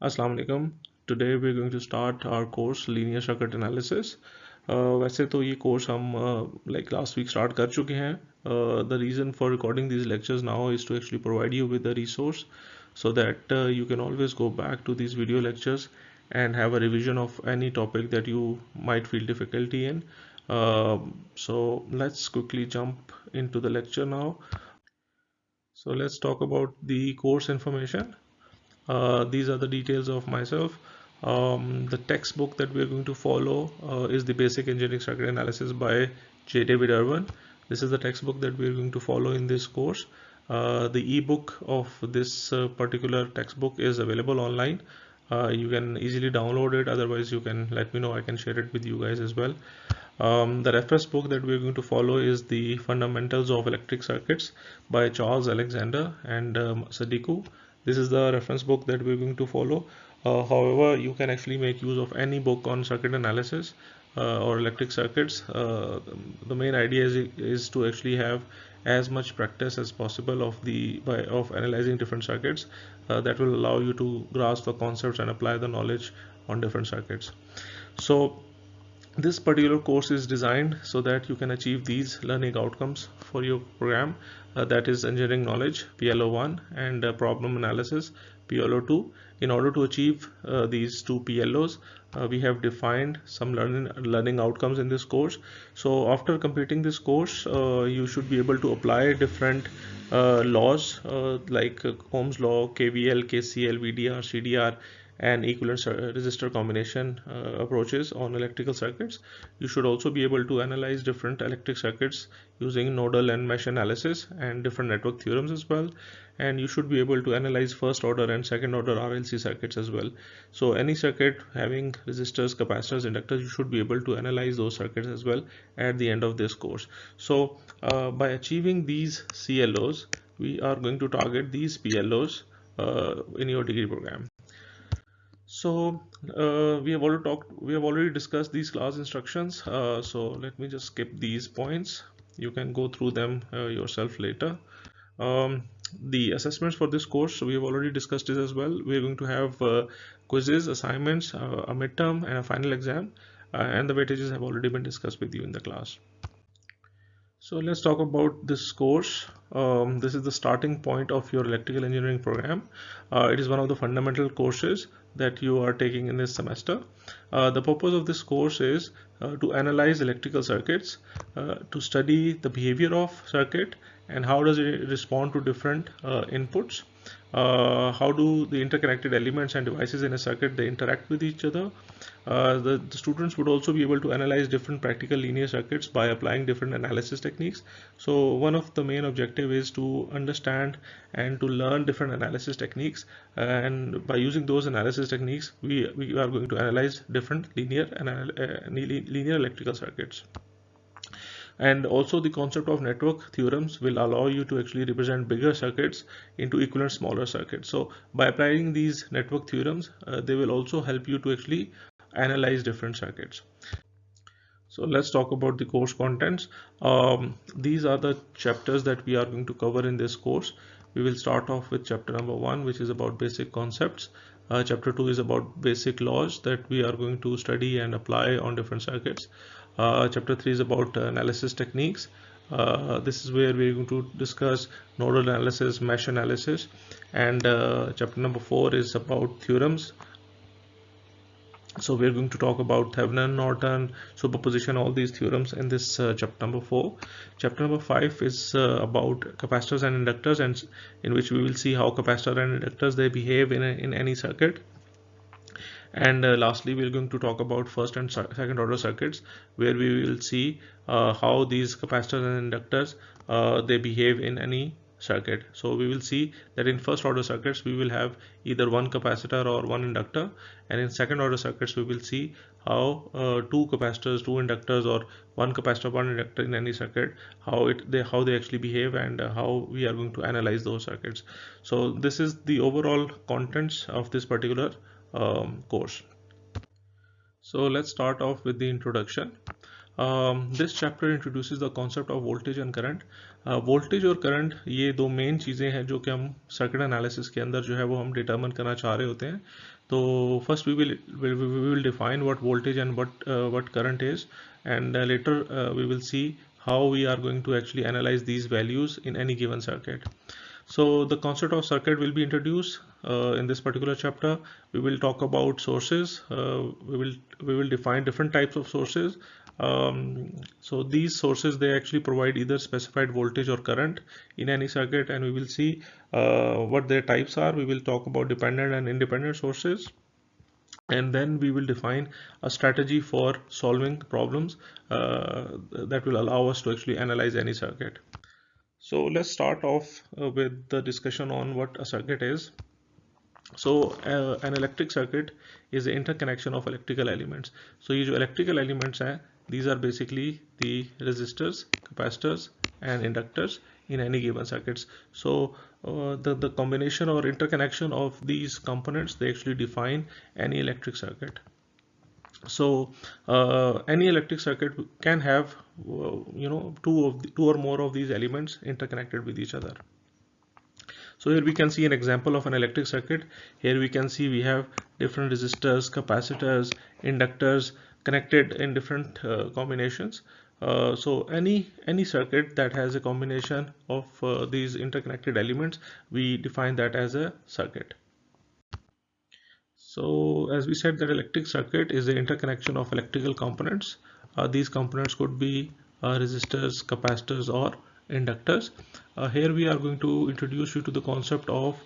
Assalamu alaikum. Today we're going to start our course linear circuit analysis. वैसे तो ये course हम like last week start कर चुके हैं. The reason for recording these lectures now is to actually provide you with a resource so that you can always go back to these video lectures and have a revision of any topic that you might feel difficulty in. So let's quickly jump into the lecture now. So let's talk about the course information. These are the details of myself. The textbook that we are going to follow is the Basic Engineering Circuit Analysis by J. David Irwin. This is the textbook that we are going to follow in this course. The ebook of this particular textbook is available online. You can easily download it. Otherwise, you can let me know. I can share it with you guys as well. The reference book that we are going to follow is the Fundamentals of Electric Circuits by Charles Alexander and Sadiku. This is the reference book that we're going to follow. However, you can actually make use of any book on circuit analysis or electric circuits. The main idea is to actually have as much practice as possible of analyzing different circuits that will allow you to grasp the concepts and apply the knowledge on different circuits. So this particular course is designed so that you can achieve these learning outcomes for your program, that is engineering knowledge PLO1 and problem analysis PLO2. In order to achieve these two PLOs, we have defined some learning outcomes in this course. So after completing this course, you should be able to apply different laws like Ohm's law, KVL, KCL, VDR, CDR and equivalent resistor combination approaches on electrical circuits. You should also be able to analyze different electric circuits using nodal and mesh analysis and different network theorems as well. And you should be able to analyze first order and second order RLC circuits as well. So any circuit having resistors, capacitors, inductors, you should be able to analyze those circuits as well at the end of this course. So by achieving these CLOs, we are going to target these PLOs in your degree program. So we have already discussed these class instructions. So let me just skip these points. You can go through them yourself later. Um, the assessments for this course, so we have already discussed this as well. We are going to have quizzes, assignments, a midterm and a final exam, and the weightages have already been discussed with you in the class. So let's talk about this course. This is the starting point of your electrical engineering program. It is one of the fundamental courses that you are taking in this semester. The purpose of this course is to analyze electrical circuits, to study the behavior of circuit and how does it respond to different inputs. How do the interconnected elements and devices in a circuit they interact with each other. The students would also be able to analyze different practical linear circuits by applying different analysis techniques. So one of the main objective is to understand and to learn different analysis techniques, and by using those analysis techniques we are going to analyze different linear electrical circuits. And also the concept of network theorems will allow you to actually represent bigger circuits into equivalent smaller circuits. So by applying these network theorems, they will also help you to actually analyze different circuits. So let's talk about the course contents. These are the chapters that we are going to cover in this course. We will start off with chapter number 1, which is about basic concepts. Chapter 2 is about basic laws that we are going to study and apply on different circuits. Chapter 3 is about analysis techniques. This is where we're going to discuss nodal analysis, mesh analysis, and chapter number 4 is about theorems. So we're going to talk about Thevenin, Norton, superposition, all these theorems in this chapter number 4. Chapter number 5 is about capacitors and inductors, and in which we will see how capacitor and inductors they behave in any circuit. And lastly, we're going to talk about first and second order circuits, where we will see how these capacitors and inductors they behave in any circuit. So we will see that in first order circuits we will have either one capacitor or one inductor, and in second order circuits we will see how two capacitors, two inductors, or one capacitor, one inductor in any circuit, how they actually behave, and how we are going to analyze those circuits. So this is the overall contents of this particular course. So let's start off with the introduction. This chapter introduces the concept of voltage and current. Voltage और current ये दो main चीज़ें हैं जो कि हम circuit analysis के अंदर जो है वो हम determine करना चाह रहे होते हैं. तो first we will define what voltage and what current is, and later we will see how we are going to actually analyze these values in any given circuit. So the concept of circuit will be introduced in this particular chapter. We will talk about sources. We will define different types of sources. So these sources, they actually provide either specified voltage or current in any circuit, and we will see what their types are. We will talk about dependent and independent sources, and then we will define a strategy for solving problems that will allow us to actually analyze any circuit. So let's start off with the discussion on what a circuit is. So an electric circuit is the interconnection of electrical elements. So ये जो electrical elements हैं, these are basically the resistors, capacitors and inductors in any given circuits. So the combination or interconnection of these components, they actually define any electric circuit. So any electric circuit can have two or more of these elements interconnected with each other. So here we can see an example of an electric circuit. Here we can see we have different resistors, capacitors, inductors connected in different combinations. So any circuit that has a combination of these interconnected elements, we define that as a circuit. So as we said, that electric circuit is the interconnection of electrical components. These components could be resistors, capacitors or inductors. Here we are going to introduce you to the concept of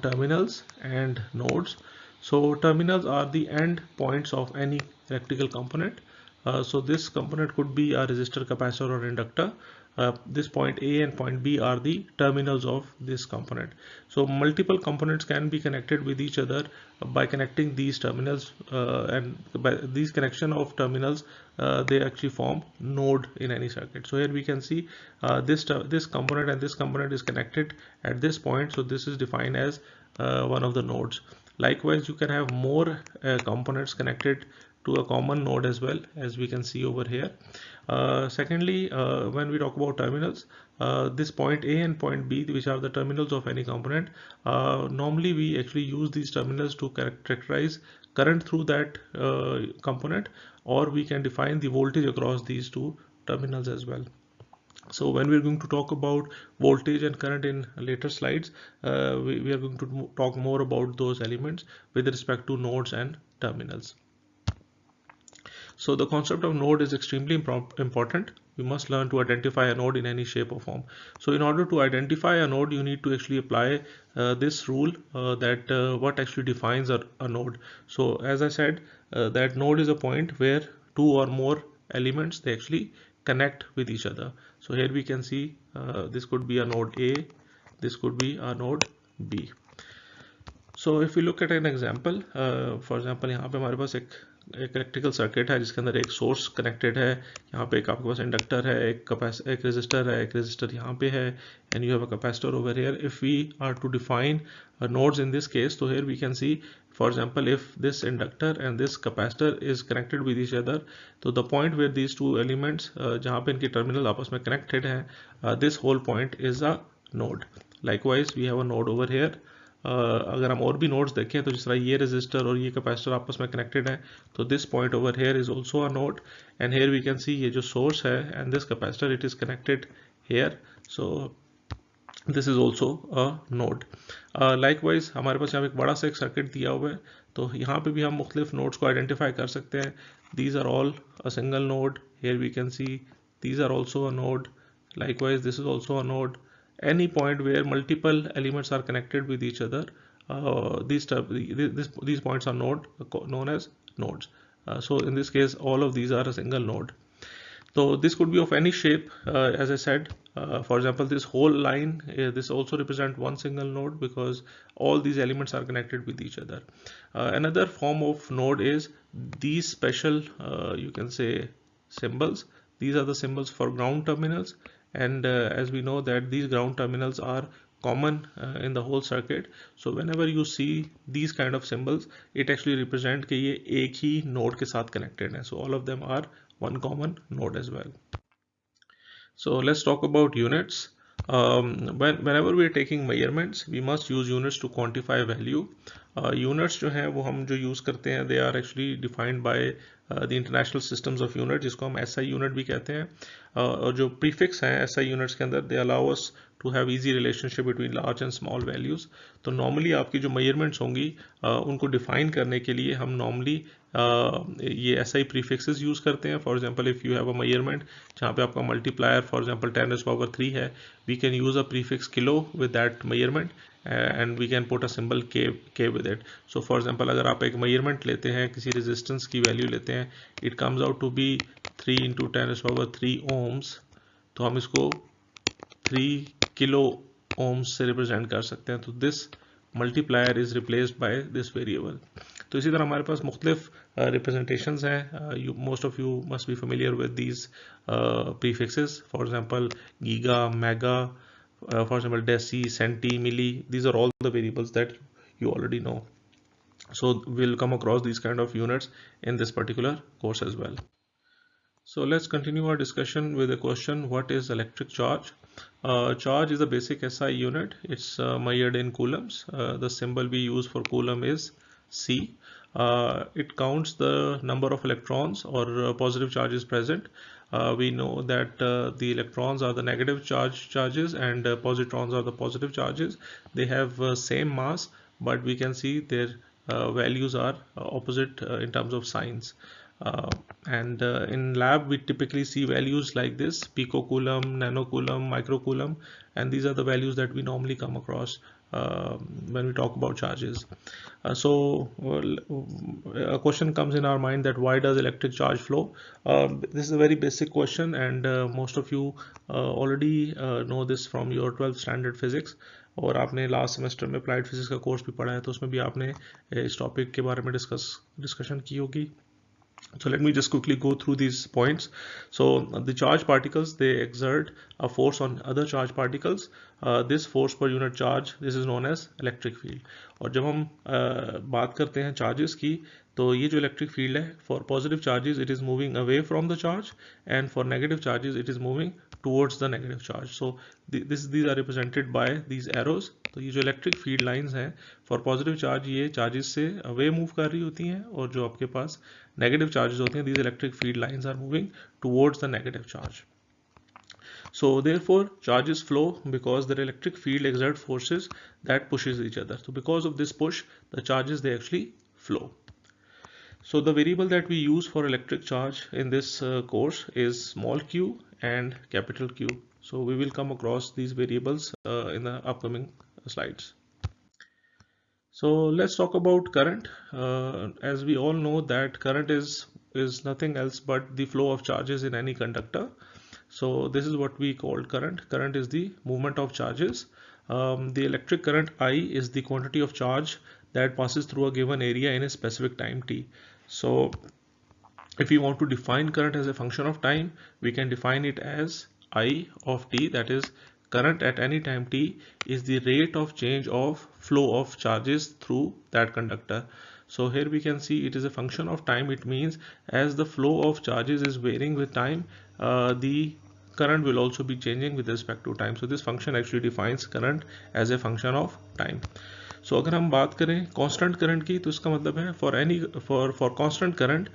terminals and nodes. So terminals are the end points of any electrical component. So this component could be a resistor, capacitor or inductor. This point A and point B are the terminals of this component. So multiple components can be connected with each other by connecting these terminals, and by these connection of terminals, they actually form node in any circuit. So here we can see this component and this component is connected at this point. So this is defined as one of the nodes. Likewise, you can have more components connected to a common node as well, as we can see over here. Secondly, when we talk about terminals, this point A and point B, which are the terminals of any component, normally we actually use these terminals to characterize current through that component, or we can define the voltage across these two terminals as well. So when we're going to talk about voltage and current in later slides, we are going to talk more about those elements with respect to nodes and terminals. So the concept of node is extremely important. We must learn to identify a node in any shape or form. So in order to identify a node, you need to actually apply this rule that what actually defines a node. So as I said, that node is a point where two or more elements, they actually connect with each other. So here we can see this could be a node A, this could be a node B. So if we look at an example, for example, यहाँ पे हमारे पास एक electrical circuit है जिसके अंदर एक source connected है, यहाँ पे एक आपके पास इंडक्टर है, एक रेजिस्टर है, एक रेजिस्टर यहाँ पे है, and you have a capacitor over here. If we are to define nodes in this case, so here we can see, for example, if this inductor and this capacitor is connected with each other, so the point where these two elements जहाँ पे इनके terminal आपस में connected हैं, this whole point is a node. Likewise, we have a node over here. अगर हम और भी नोड्स देखें तो जिस तरह ये रेजिस्टर और ये कैपेसिटर आपस में कनेक्टेड है, तो this point over here is also a node, and here we can see ये जो सोर्स है and this capacitor, it is connected here, so this is also a node. Likewise हमारे पास यहाँ पे एक बड़ा सा एक सर्किट दिया हुआ है, तो यहाँ पे भी हम मुख्तलिफ नोड्स को आइडेंटिफाई कर सकते हैं. These are all a single node. Here we can see these are also a node. Likewise, this is also a node. Any point where multiple elements are connected with each other, these points are known as nodes. So in this case, all of these are a single node. So this could be of any shape, as I said. For example, this whole line, this also represent one single node because all these elements are connected with each other. Another form of node is these special, you can say, symbols. These are the symbols for ground terminals, and as we know that these ground terminals are common in the whole circuit. So whenever you see these kind of symbols, it actually represent कि ये एक ही node के साथ connected है. So all of them are one common node as well. So let's talk about units. Whenever we are taking measurements, we must use units to quantify value. Units जो हैं वो हम जो use करते हैं, they are actually defined by the international systems of unit, जिसको हम SI unit भी कहते हैं. और जो prefix हैं SI units के अंदर, they allow us to have easy relationship between large and small values. तो normally आपकी जो measurements होंगी उनको define करने के लिए हम normally ये SI prefixes use करते हैं. For example, if you have a measurement जहाँ पे आपका multiplier for example 10 raised to power 3 है, we can use a prefix kilo with that measurement and we can put a symbol k with it. So for example, अगर आप एक measurement लेते हैं, किसी resistance की value लेते हैं, it comes out to be 3 into 10 raised to power 3 ohms, तो हम इसको 3 किलो ohms से represent कर सकते हैं. तो this multiplier is replaced by this variable. तो इसी तरह हमारे पास मुख्तलिफ representations हैं. Most of you must be familiar with these prefixes. For example, giga, mega, for example deci, centi, milli. These are all the variables that you already know. So we'll come across these kind of units in this particular course as well. So let's continue our discussion with the question, what is electric charge? Charge is a basic SI unit. It's measured in coulombs. The symbol we use for coulomb is C. It counts the number of electrons or positive charges present. We know that the electrons are the negative charges and positrons are the positive charges. They have same mass, but we can see their values are opposite in terms of signs. And in lab we typically see values like this: picocoulomb, nanocoulomb, microcoulomb, and these are the values that we normally come across when we talk about charges. So a question comes in our mind that why does electric charge flow? This is a very basic question, and most of you already know this from your 12th standard physics. और आपने last semester में applied physics का course भी पढ़ा है, तो उसमें भी आपने इस टॉपिक के बारे में डिस्कशन की होगी. So let me just quickly go through these points. So the charged particles, they exert a force on other charged particles. This force per unit charge, this is known as electric field. और जब हम बात करते हैं charges की, तो ये जो electric field है, for positive charges it is moving away from the charge, and for negative charges it is moving towards the negative charge. So these are represented by these arrows. तो ये जो electric field lines हैं, for positive charge ये charges से away move कर रही होती हैं, और जो आपके पास negative charges होते हैं, these electric field lines are moving towards the negative charge. So therefore charges flow because their electric field exert forces that pushes each other. So because of this push, the charges, they actually flow. So the variable that we use for electric charge in this course is small q and capital Q. So we will come across these variables in the upcoming slides. So let's talk about current. As we all know that current is nothing else but the flow of charges in any conductor. So this is what we call current. Current is the movement of charges. The electric current I is the quantity of charge that passes through a given area in a specific time t. So if we want to define current as a function of time, we can define it as I of t, that is current at any time t is the rate of change of flow of charges through that conductor. So here we can see it is a function of time. It means as the flow of charges is varying with time, the current will also be changing with respect to time. So this function actually defines current as a function of time. So अगर हम बात करें constant current की, तो इसका मतलब है for constant current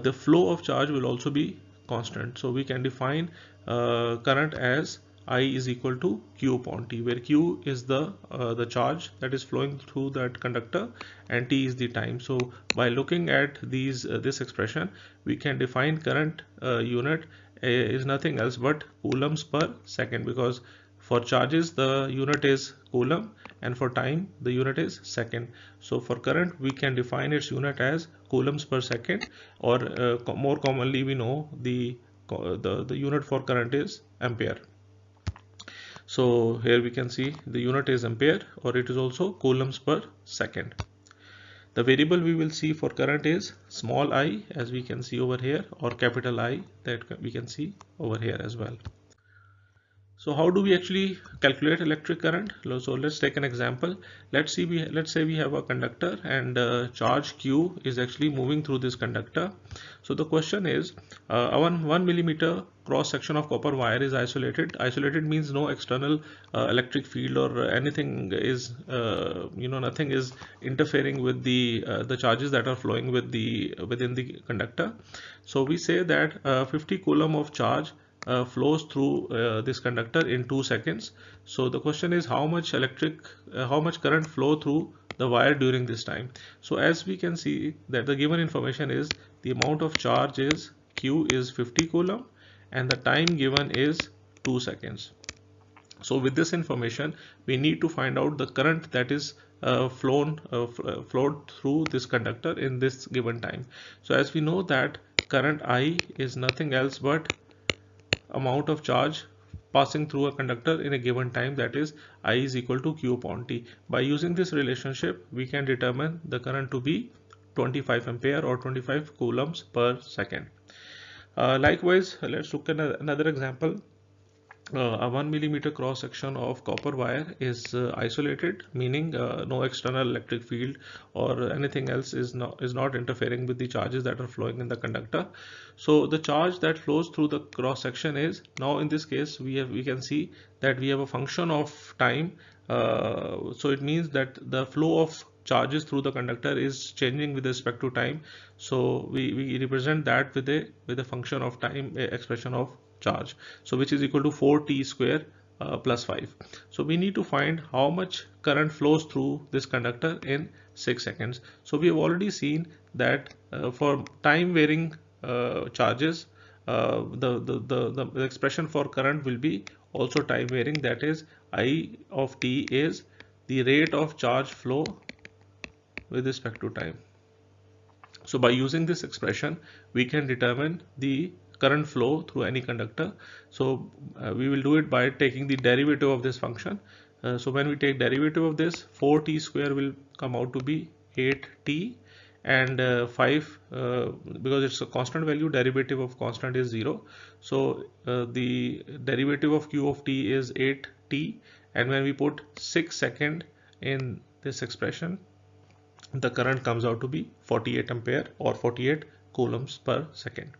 the flow of charge will also be constant. So we can define current as I is equal to Q upon T, where Q is the charge that is flowing through that conductor and T is the time. So by looking at this expression, we can define current unit is nothing else but coulombs per second, because for charges the unit is coulomb and for time the unit is second. So for current we can define its unit as coulombs per second, or more commonly we know the unit for current is ampere. So here we can see the unit is ampere, or it is also coulombs per second. The variable we will see for current is small I, as we can see over here, or capital I that we can see over here as well. So how do we actually calculate electric current? So let's take an example. Let's say we have a conductor and charge Q is actually moving through this conductor. So the question is, a 1 millimeter cross section of copper wire is isolated. Isolated means no external electric field or anything is, nothing is interfering with the charges that are flowing within the conductor. So we say that 50 coulomb of charge flows through this conductor in 2 seconds. So the question is how much current flow through the wire during this time. So as we can see that the given information is the amount of charge is Q is 50 coulomb and the time given is 2 seconds. So with this information we need to find out the current that is flowed through this conductor in this given time. So as we know that current I is nothing else but amount of charge passing through a conductor in a given time, that is I is equal to Q upon T. By using this relationship we can determine the current to be 25 ampere or 25 coulombs per second. Likewise, let's look at another example. A 1 millimeter cross section of copper wire is isolated, meaning no external electric field or anything else is not interfering with the charges that are flowing in the conductor. So the charge that flows through the cross section is, now in this case we can see that we have a function of time. So it means that the flow of charges through the conductor is changing with respect to time. So we represent that with a function of time, expression of charge, so which is equal to 4t square plus 5. So we need to find how much current flows through this conductor in 6 seconds. So we have already seen that for time varying charges, the expression for current will be also time varying, that is I of t is the rate of charge flow with respect to time. So by using this expression we can determine the current flow through any conductor. So we will do it by taking the derivative of this function. So when we take derivative of this, 4t square will come out to be 8t, and 5 because it's a constant value, derivative of constant is 0. So the derivative of Q of t is 8t, and when we put 6 second in this expression, the current comes out to be 48 ampere or 48 coulombs per second.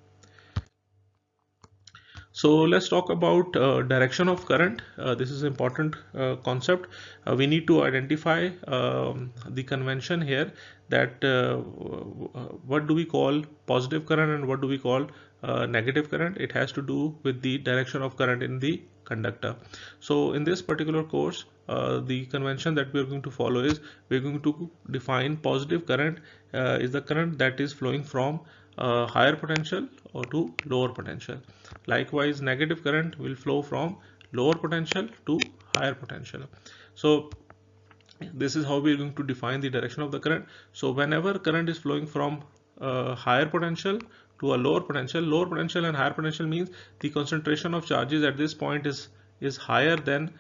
So let's talk about direction of current. This is an important concept. We need to identify the convention here, that what do we call positive current and what do we call negative current. It has to do with the direction of current in the conductor. So in this particular course, the convention that we are going to follow is we are going to define positive current is the current that is flowing from higher potential or to lower potential. Likewise, negative current will flow from lower potential to higher potential. So this is how we are going to define the direction of the current. So whenever current is flowing from higher potential to a lower potential and higher potential means the concentration of charges at this point is higher than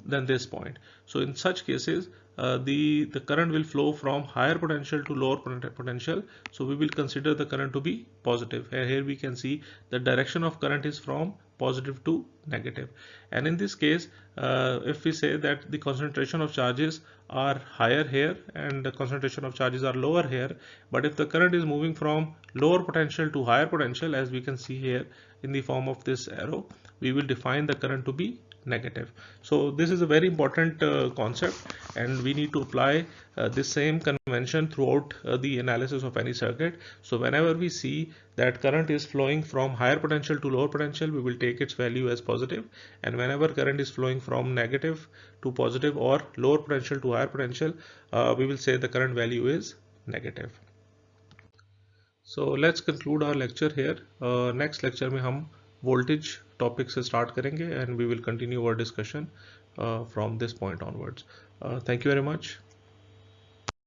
this point. So in such cases the current will flow from higher potential to lower potential. So we will consider the current to be positive. Here we can see the direction of current is from positive to negative, and in this case if we say that the concentration of charges are higher here and the concentration of charges are lower here, but if the current is moving from lower potential to higher potential, as we can see here in the form of this arrow, we will define the current to be negative. So this is a very important concept, and we need to apply this same convention throughout the analysis of any circuit. So whenever we see that current is flowing from higher potential to lower potential, we will take its value as positive, and whenever current is flowing from negative to positive or lower potential to higher potential, we will say the current value is negative. So let's conclude our lecture here. Next lecture में हम voltage topic से start करेंगे and we will continue our discussion from this point onwards. Thank you very much.